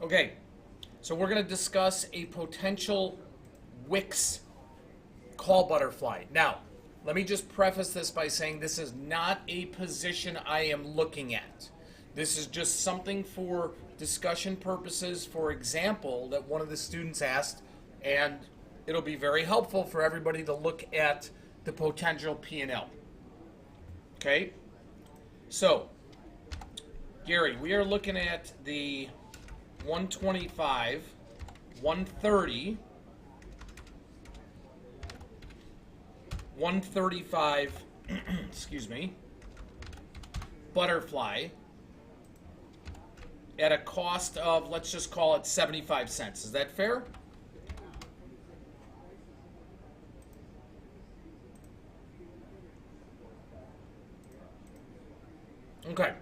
Okay, so we're going to discuss a potential WIX call butterfly. Now, let me just preface this by saying this is not a position I am looking at. This is just something for discussion purposes, for example, that one of the students asked, and it'll be very helpful for everybody to look at the potential P&L. Okay? So, Gary, we are looking at the 125, 130, 135, excuse me, butterfly at a cost of, let's just call it 75 cents. Is that fair? Okay.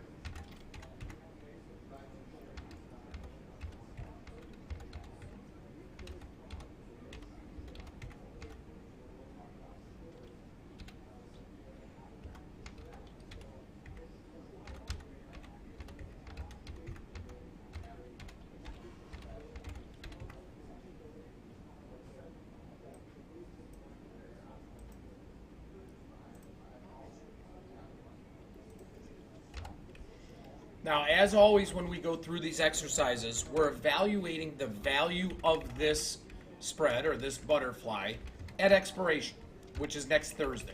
Now, as always, when we go through these exercises, we're evaluating the value of this spread or this butterfly at expiration, which is next Thursday.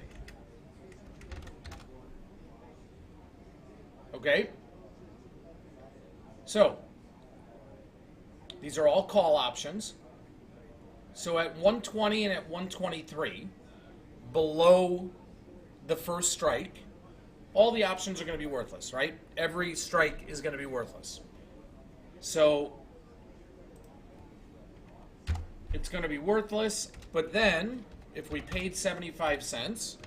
Okay? So, these are all call options. So at 120 and at 123, below the first strike, all the options are going to be worthless, right? Every strike is going to be worthless. So it's going to be worthless, but then if we paid 75 cents,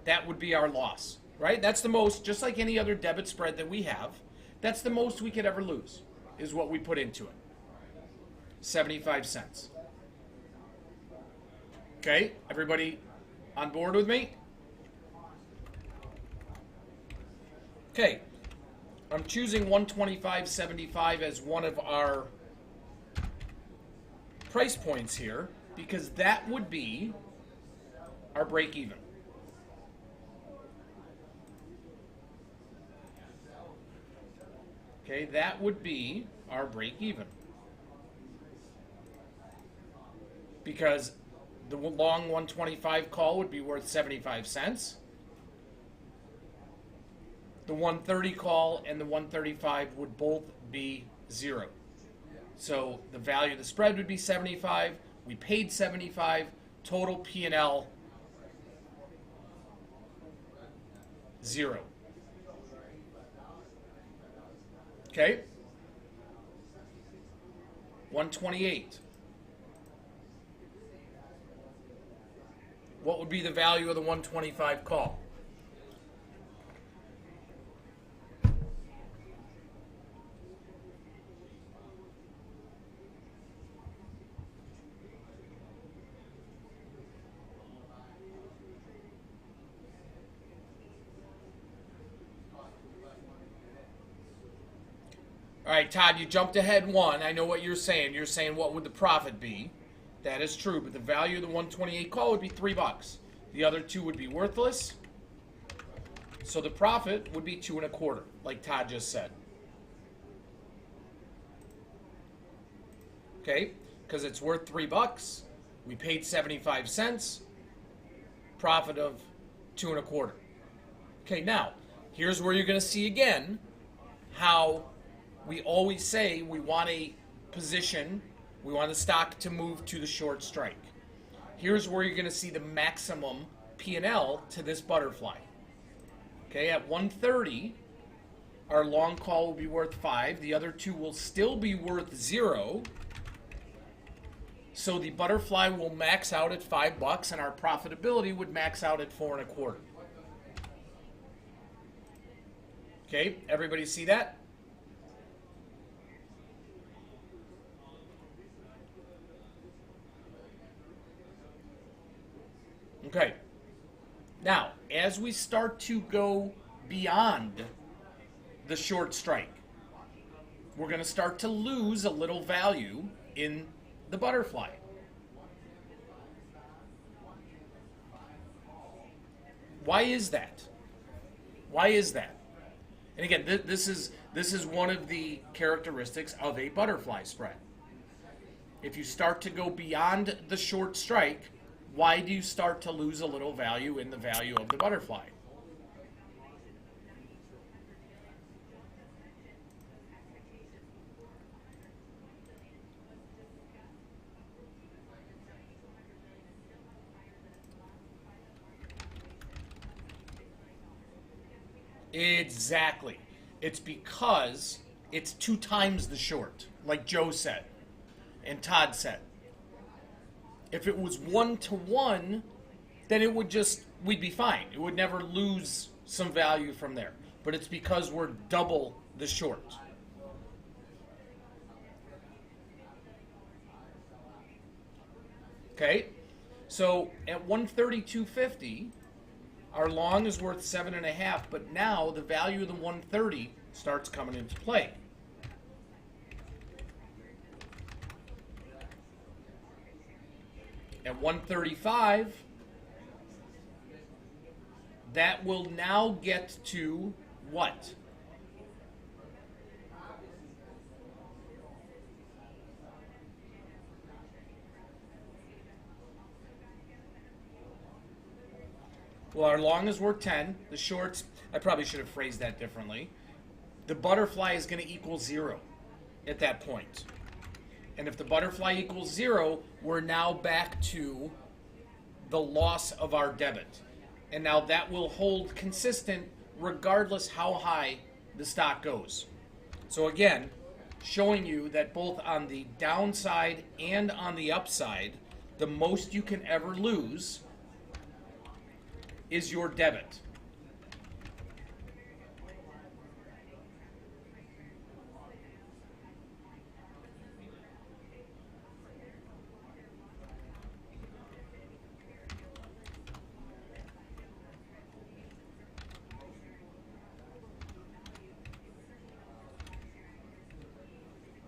that would be our loss, right? That's the most, just like any other debit spread that we have, that's the most we could ever lose, is what we put into it. 75 cents. Okay, everybody on board with me? Okay, I'm choosing 125.75 as one of our price points here because that would be our break even. Okay, that would be our break even. Because the long 125 call would be worth 75 cents. The 130 call and the 135 would both be 0. So the value of the spread would be 75. We paid 75. Total P&L 0. Okay? 128. What would be the value of the 125 call? All right, Todd, you jumped ahead one. I know what you're saying. You're saying what would the profit be? That is true, but the value of the 128 call would be $3. The other two would be worthless. So the profit would be 2 1/4, like Todd just said. Okay, because it's worth $3. We paid 75 cents. Profit of 2 1/4. Okay, now here's where you're going to see again how we always say we want a position. We want the stock to move to the short strike. Here's where you're going to see the maximum P&L to this butterfly. Okay, at 130, our long call will be worth 5. The other two will still be worth 0. So the butterfly will max out at $5, and our profitability would max out at 4 1/4. Okay, everybody see that? Okay. Now, as we start to go beyond the short strike. We're going to start to lose a little value in the butterfly. Why is that? Why is that? And again, this is one of the characteristics of a butterfly spread. If you start to go beyond the short strike, why do you start to lose a little value in the value of the butterfly? Exactly. It's because it's 2 times the short, like Joe said and Todd said. If it was 1-to-1, then we'd be fine. It would never lose some value from there. But it's because we're double the short. Okay? So at 132.50, our long is worth 7.5, but now the value of the 130 starts coming into play. At 135, that will now get to what? Well, our long is worth 10. The shorts, I probably should have phrased that differently. The butterfly is going to equal 0 at that point. And if the butterfly equals 0, we're now back to the loss of our debit. And now that will hold consistent regardless how high the stock goes. So again, showing you that both on the downside and on the upside, the most you can ever lose is your debit.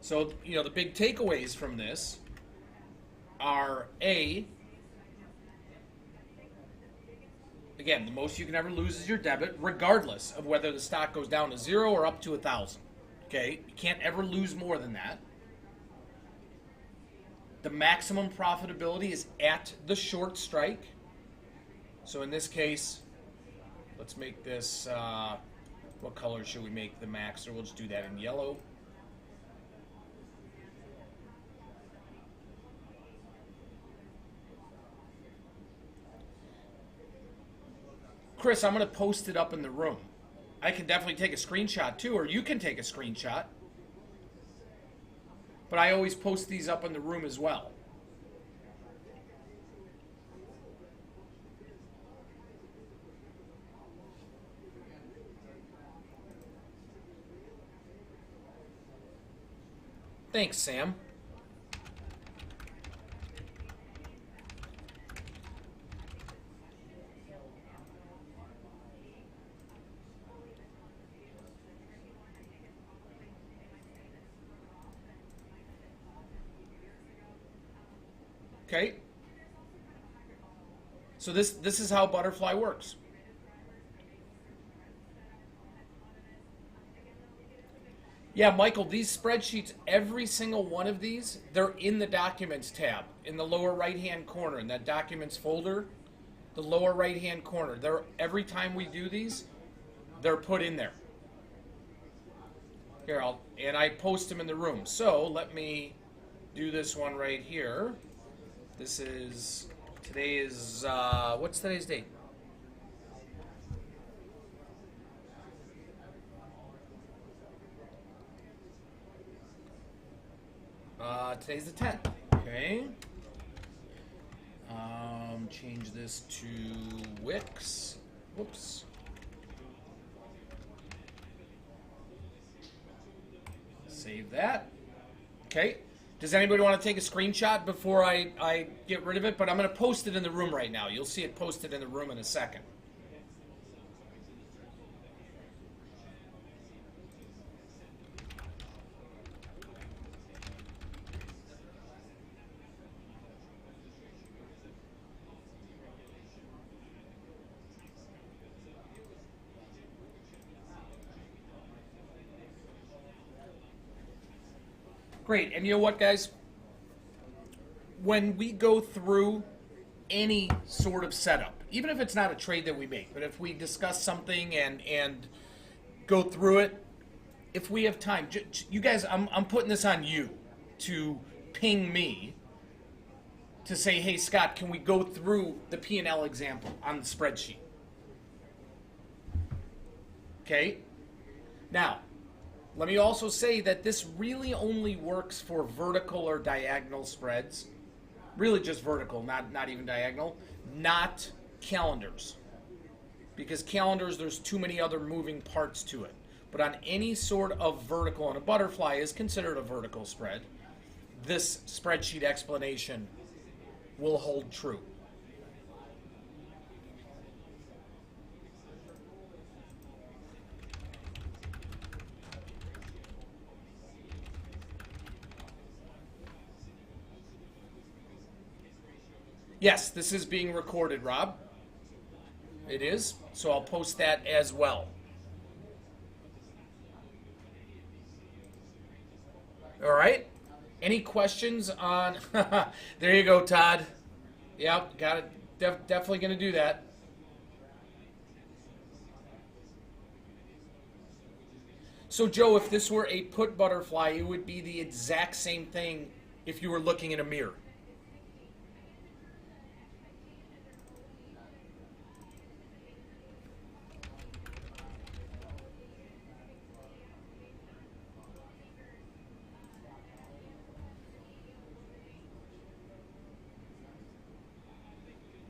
So, the big takeaways from this are again, the most you can ever lose is your debit, regardless of whether the stock goes down to 0 or up to 1,000. Okay? You can't ever lose more than that. The maximum profitability is at the short strike. So in this case, let's make this, what color should we make the max? Or we'll just do that in yellow. Chris, I'm going to post it up in the room. I can definitely take a screenshot too, or you can take a screenshot. But I always post these up in the room as well. Thanks, Sam. Okay. So this is how butterfly works. Yeah, Michael, these spreadsheets, every single one of these, they're in the Documents tab in the lower right-hand corner, in that Documents folder, the lower right-hand corner. Every time we do these, they're put in there. Here, and I post them in the room. So let me do this one right here. Today is, what's today's date? Today's the 10th. Okay. Change this to WIX. Whoops. Save that. Okay. Does anybody want to take a screenshot before I get rid of it? But I'm going to post it in the room right now. You'll see it posted in the room in a second. Great. And you know what, guys? When we go through any sort of setup, even if it's not a trade that we make, but if we discuss something and go through it, if we have time, you guys, I'm putting this on you to ping me to say, hey, Scott, can we go through the P&L example on the spreadsheet? Okay? Now, let me also say that this really only works for vertical or diagonal spreads. Really just vertical, not even diagonal. Not calendars. Because calendars, there's too many other moving parts to it. But on any sort of vertical, and a butterfly is considered a vertical spread, this spreadsheet explanation will hold true. Yes, this is being recorded, Rob. It is, so I'll post that as well. All right. Any questions on? There you go, Todd. Yep, got it. Definitely going to do that. So, Joe, if this were a put butterfly, it would be the exact same thing if you were looking in a mirror.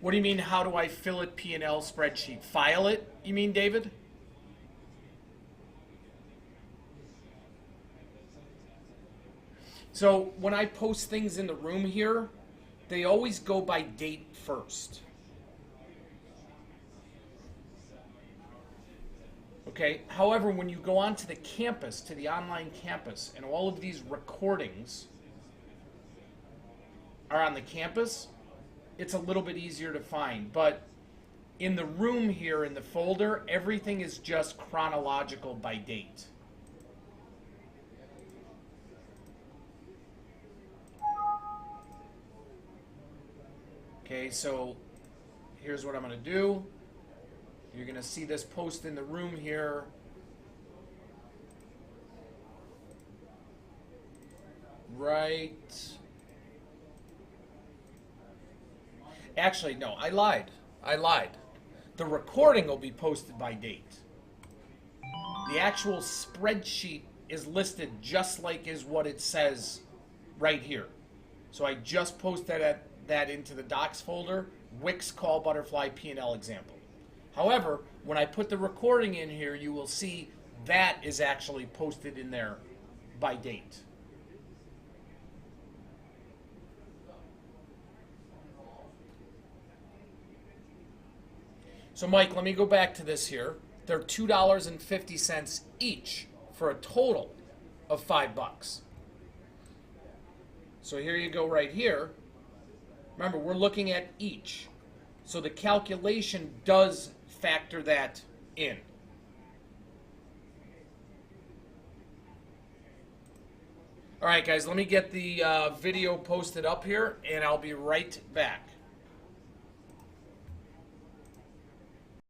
What do you mean, how do I fill it P&L spreadsheet? File it, you mean, David? So when I post things in the room here, they always go by date first. Okay, however, when you go onto the campus, to the online campus, and all of these recordings are on the campus, it's a little bit easier to find. But in the room here, in the folder, everything is just chronological by date. Okay, so here's what I'm going to do. You're going to see this post in the room here. Right. Actually, no, I lied. The recording will be posted by date. The actual spreadsheet is listed just like is what it says right here. So I just posted that into the docs folder, WIX call butterfly P&L example. However, when I put the recording in here, you will see that is actually posted in there by date. So Mike, let me go back to this here. They're $2.50 each for a total of $5. So here you go right here. Remember, we're looking at each. So the calculation does factor that in. All right, guys, let me get the video posted up here, and I'll be right back.